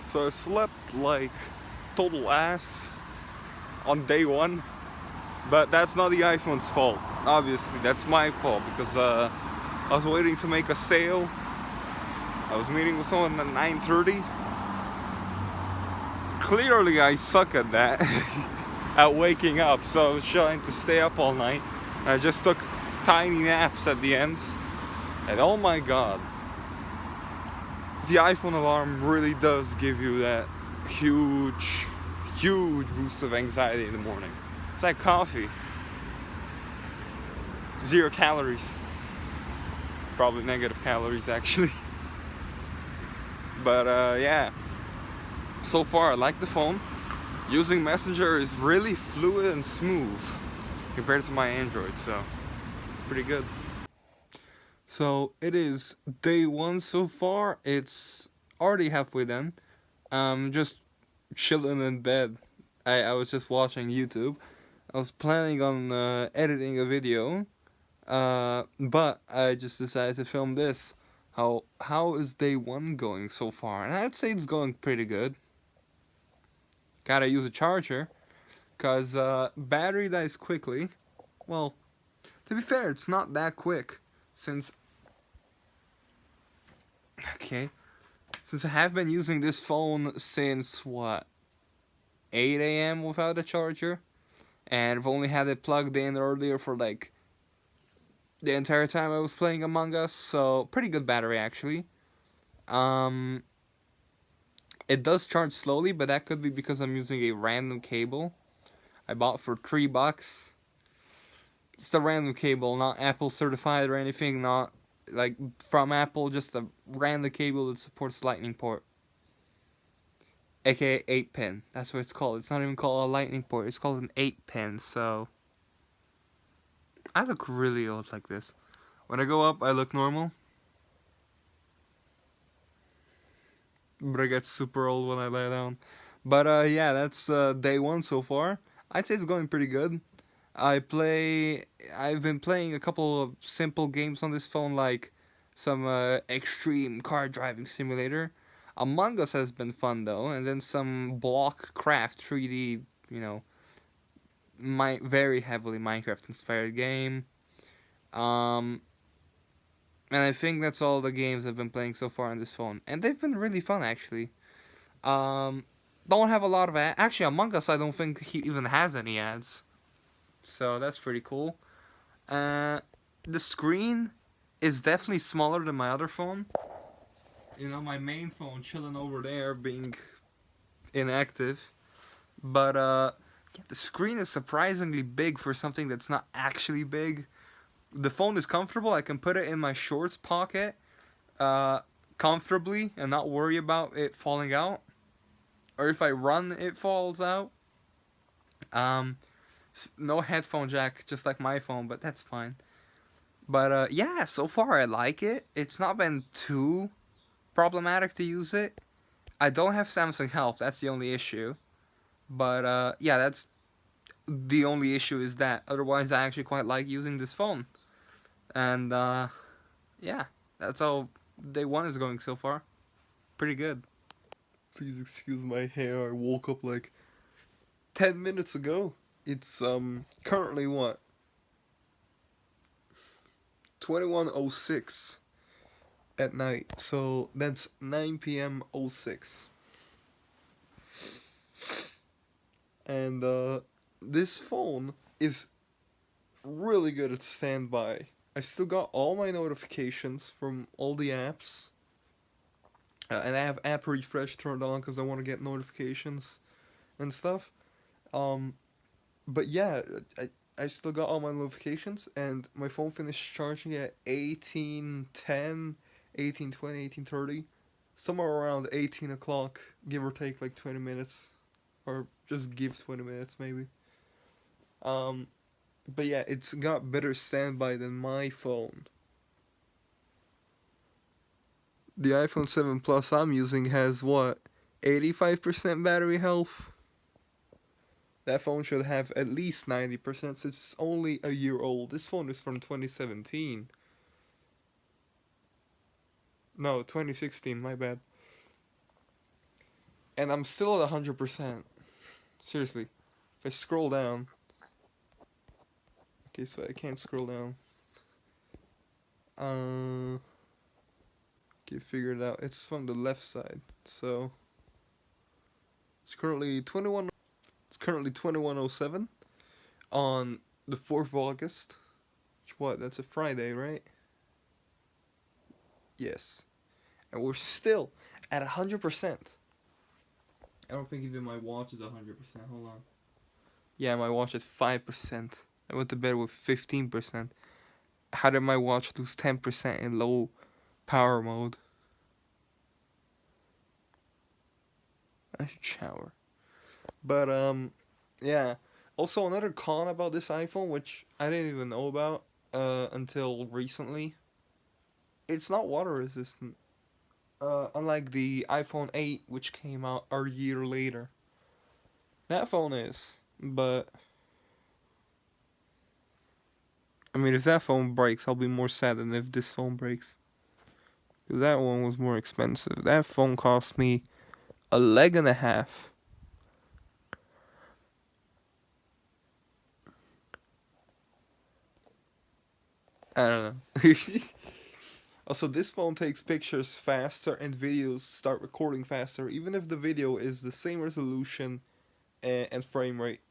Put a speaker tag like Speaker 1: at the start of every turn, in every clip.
Speaker 1: So I slept like total ass on day one, but that's not the iPhone's fault. Obviously, that's my fault because I was waiting to make a sale. I was meeting with someone at 9:30. Clearly, I suck at that, at waking up. So I was trying to stay up all night. And I just took tiny naps at the end, and oh my god, the iPhone alarm really does give you that huge, huge boost of anxiety in the morning. It's like coffee. 0 calories. Probably negative calories actually. But yeah. So far I like the phone. Using Messenger is really fluid and smooth compared to my Android, so pretty good. So it is day one so far. It's already halfway done. Just chilling in bed. I was just watching YouTube. I was planning on editing a video, but I just decided to film this. How is day one going so far? And I'd say it's going pretty good. Gotta use a charger, cause battery dies quickly. Well, to be fair, it's not that quick, since since I have been using this phone since what, 8 a.m. without a charger, and I've only had it plugged in earlier for like the entire time I was playing Among Us, so pretty good battery actually. Um, it does charge slowly, but that could be because I'm using a random cable I bought for $3. It's a random cable, not Apple certified or anything, not like from Apple, just a random cable that supports Lightning port, aka 8-pin. That's what it's called. It's not even called a Lightning port. It's called an 8-pin. So I look really old like this. When I go up, I look normal, but I get super old when I lay down. But yeah, that's day one so far. I'd say it's going pretty good. I've been playing a couple of simple games on this phone, like some extreme car driving simulator. Among Us has been fun though, and then some block craft 3D, you know, very heavily Minecraft inspired game. Um, and I think that's all the games I've been playing so far on this phone, and they've been really fun actually. Um, don't have a lot of actually Among Us. I don't think he even has any ads, so that's pretty cool. Uh, the screen is definitely smaller than my other phone. You know, my main phone chilling over there being inactive. But yeah, the screen is surprisingly big for something that's not actually big. The phone is comfortable. I can put it in my shorts pocket uh, comfortably and not worry about it falling out. Or if I run, it falls out. Um, no headphone jack, just like my phone, but that's fine. But yeah, so far I like it. It's not been too problematic to use it. I don't have Samsung Health. That's the only issue. But yeah, that's the only issue is that. Otherwise, I actually quite like using this phone. And yeah, that's how day one is going so far. Pretty good. Please excuse my hair. I woke up like 10 minutes ago. It's currently what, 21:06 at night. So that's 9 p.m. 06. And this phone is really good at standby. I still got all my notifications from all the apps. And I have app refresh turned on because I want to get notifications and stuff. Um, but yeah, I still got all my notifications, and my phone finished charging at 18:10, 18:20, 18:30. Somewhere around 18 o'clock, give or take like 20 minutes. Or just give 20 minutes maybe. Um, but yeah, it's got better standby than my phone. The iPhone 7 Plus I'm using has what, 85% battery health? That phone should have at least 90% since it's only a year old. This phone is from 2017. No, 2016, my bad. and I'm still at 100%. Seriously, if I scroll down, okay, so I can't scroll down. Okay, figure it out. It's from the left side, so it's currently 21. It's currently 21:07 on the 4th of August. What? That's a Friday, right? Yes. And we're still at 100%. I don't think even my watch is 100%. Hold on. Yeah, my watch is 5%. I went to bed with 15%. How did my watch lose 10% in low power mode? I should shower. But yeah. Also another con about this iPhone, which I didn't even know about until recently. It's not water resistant. Unlike the iPhone 8, which came out a year later. That phone is, but I mean, if that phone breaks, I'll be more sad than if this phone breaks. 'Cause that one was more expensive. That phone cost me a leg and a half. I don't know. Also, this phone takes pictures faster and videos start recording faster, even if the video is the same resolution and frame rate.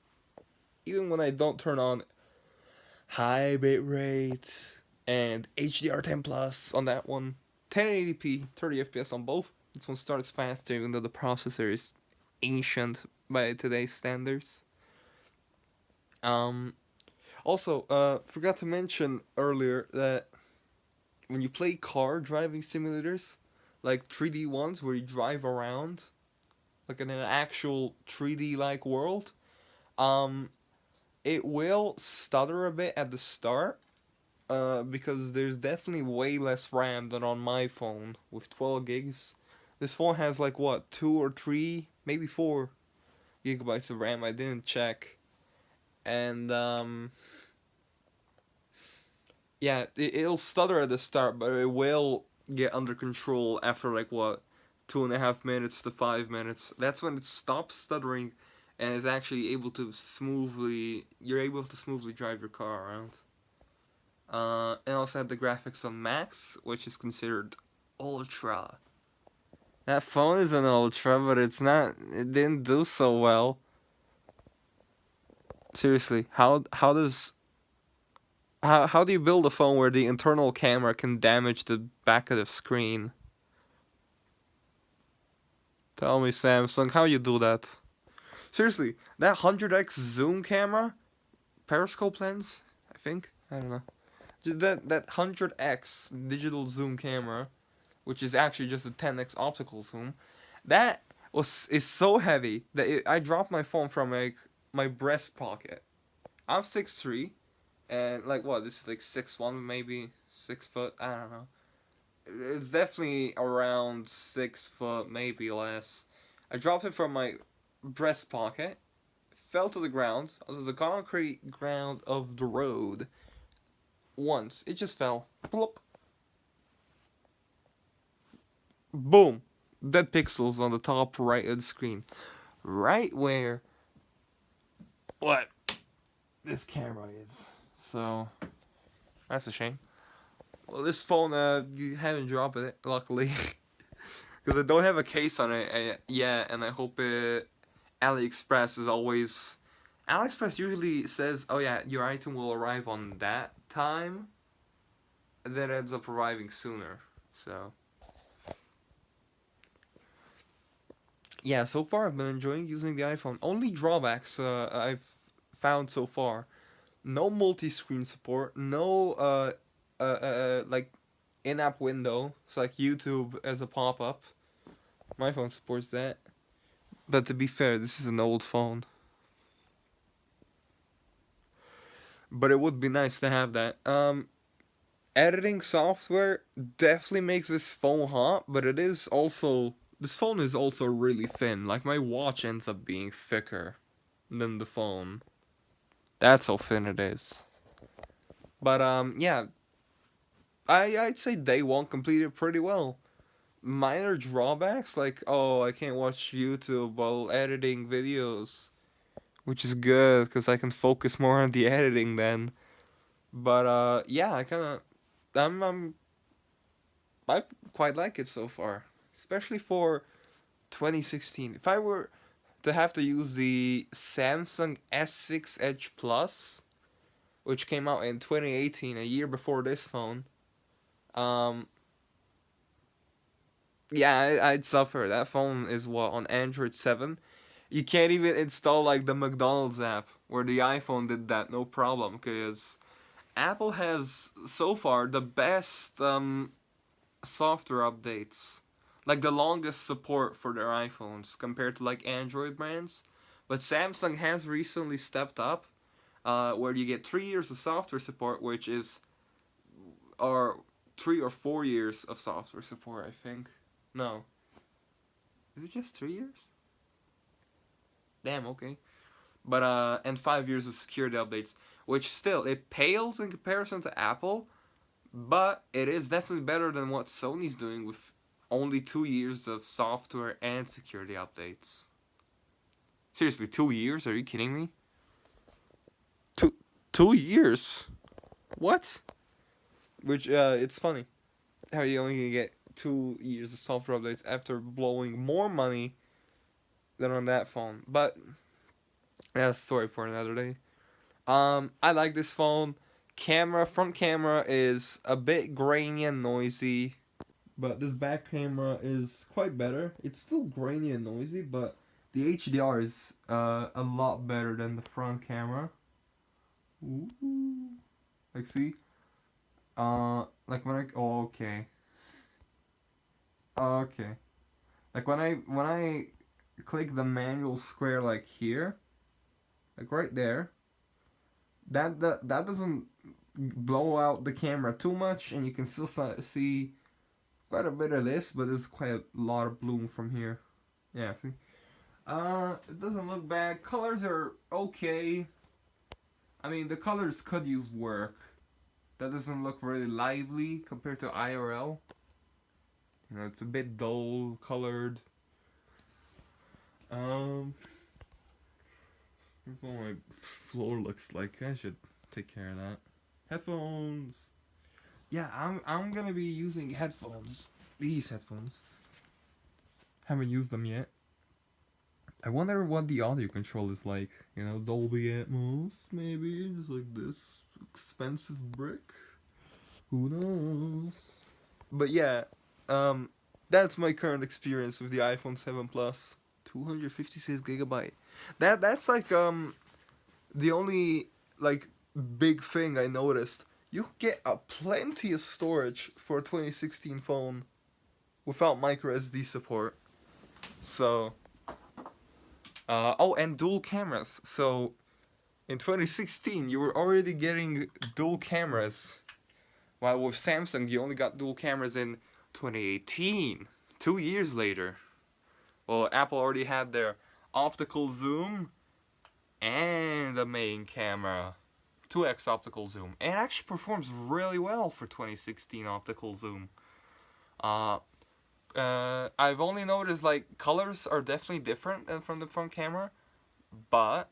Speaker 1: Even when I don't turn on high bit rate and HDR10 plus on that one, 1080p, 30 FPS on both. This one starts faster, even though the processor is ancient by today's standards. Um, Also, forgot to mention earlier that when you play car driving simulators, like 3D ones where you drive around, like in an actual 3D like world, um, it will stutter a bit at the start, because there's definitely way less RAM than on my phone with 12 gigs. This phone has like what, 2 or 3, maybe 4 gigabytes of RAM. I didn't check, and yeah, it'll stutter at the start, but it will get under control after like what, 2.5 minutes to 5 minutes. That's when it stops stuttering, and is actually able to smoothly. You're able to smoothly drive your car around. And also had the graphics on max, which is considered ultra. That phone is an ultra, but it's not. It didn't do so well. Seriously, how do you build a phone where the internal camera can damage the back of the screen? Tell me, Samsung, how you do that? Seriously, that 100x zoom camera, periscope lens, I think. I don't know. That 100x digital zoom camera, which is actually just a 10x optical zoom, that is so heavy that I dropped my phone from like my breast pocket. I'm 6'3", and like what? This is like 6'1", maybe 6 foot. I don't know. It's definitely around 6 foot, maybe less. I dropped it from my breast pocket, fell to the ground, onto the concrete ground of the road. Once. It just fell. Plop. Boom. Dead pixels on the top right of the screen. Right where what this camera is. So, that's a shame. Well, this phone, you haven't dropped it, luckily. Because I don't have a case on it yet, and I hope AliExpress is always. AliExpress usually says, oh yeah, your item will arrive on that time, and then it ends up arriving sooner. So. Yeah, so far I've been enjoying using the iPhone. Only drawbacks I've found so far: no multi-screen support, no like in-app window, so like YouTube as a pop-up. My phone supports that. But to be fair, this is an old phone. But it would be nice to have that. Editing software definitely makes this phone hot, but it is also this phone is also really thin. Like my watch ends up being thicker than the phone. That's how thin it is. But yeah, I'd say day one completed pretty well. minor drawbacks, like, oh, I can't watch YouTube while editing videos, which is good because I can focus more on the editing then. But yeah, I'm I quite like it so far, especially for 2016. If I were to have to use the Samsung S6 Edge Plus, which came out in 2018, a year before this phone, um, yeah, I'd suffer. That phone is what, on Android 7? You can't even install like the McDonald's app, where the iPhone did that, no problem, because Apple has so far the best software updates, like the longest support for their iPhones compared to like Android brands. But Samsung has recently stepped up, where you get 3 years of software support, which is, or 3 or 4 years of software support, I think. No, is it just 3 years? Damn, okay. But and 5 years of security updates, which still it pales in comparison to Apple, but it is definitely better than what Sony's doing with only 2 years of software and security updates. Seriously, 2 years? Are you kidding me? Two 2 years? What? Which it's funny how you only get 2 years of software updates after blowing more money than on that phone. But that's a story for another day. I like this phone. Front camera is a bit grainy and noisy, but this back camera is quite better. It's still grainy and noisy, but the HDR is a lot better than the front camera. Ooh. Like, see? Like when I, oh, okay. Okay. Like when I click the manual square like here, like right there, that doesn't blow out the camera too much, and you can still see quite a bit of this, but there's quite a lot of bloom from here. Yeah, see? It doesn't look bad. Colors are okay. I mean, the colors could use work. That doesn't look really lively compared to IRL. You know, it's a bit dull colored. Here's what my floor looks like. I should take care of that. Headphones. Yeah, I'm gonna be using headphones. These headphones. Haven't used them yet. I wonder what the audio control is like. You know, Dolby Atmos, maybe, just like this expensive brick. Who knows? But yeah, um, that's my current experience with the iPhone 7 Plus, 256 GB. That's like the only like big thing I noticed. You get a plenty of storage for a 2016 phone without micro SD support. So, oh, and dual cameras. So, in 2016, you were already getting dual cameras, while with Samsung, you only got dual cameras in 2018, 2 years later. Well, Apple already had their optical zoom and the main camera. 2x optical zoom. And it actually performs really well for 2016 optical zoom. I've only noticed like colors are definitely different than from the front camera, but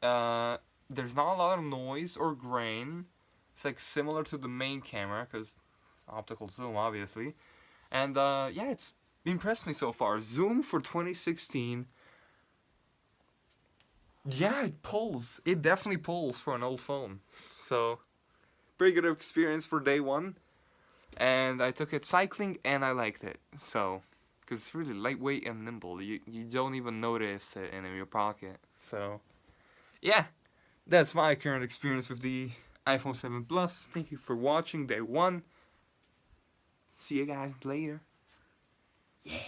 Speaker 1: there's not a lot of noise or grain. It's like similar to the main camera because optical zoom, obviously. And yeah, it's impressed me so far. Zoom for 2016. Yeah, it pulls. It definitely pulls for an old phone. So, pretty good experience for day one. And I took it cycling and I liked it. So, because it's really lightweight and nimble. You don't even notice it in your pocket. So, yeah, that's my current experience with the iPhone 7 Plus. Thank you for watching day one. See you guys later. Yeah.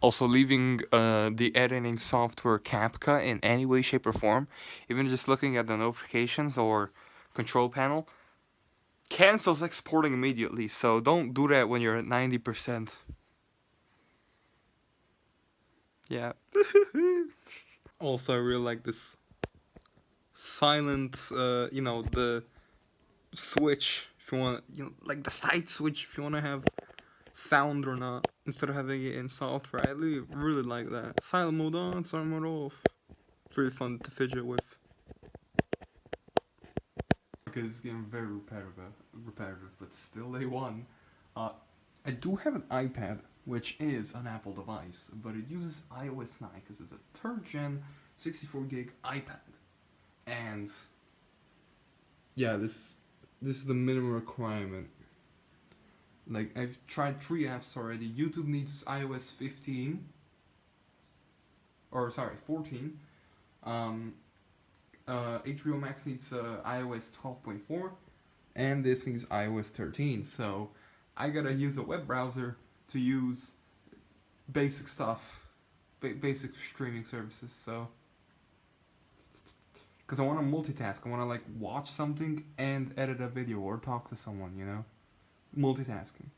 Speaker 1: Also, leaving the editing software CapCut in any way, shape, or form, even just looking at the notifications or control panel, cancels exporting immediately. So don't do that when you're at 90%. Yeah. Also, I really like this silent, you know, the switch if you want, you know, like the side switch if you want to have sound or not. instead of having it in software. I really like that. Silent mode on, silent mode off. It's really fun to fidget with. Because it's getting very repetitive, but still they won. Uh, I do have an iPad, which is an Apple device, but it uses iOS 9 because it's a third gen 64 gig iPad. And yeah, this is the minimum requirement. Like, I've tried 3 apps already. YouTube needs iOS 15, or sorry, 14. Um, HBO Max needs iOS 12.4, and this needs iOS 13. So I gotta use a web browser to use basic stuff, basic streaming services. So, because I want to multitask, I want to like watch something and edit a video or talk to someone. Multitasking.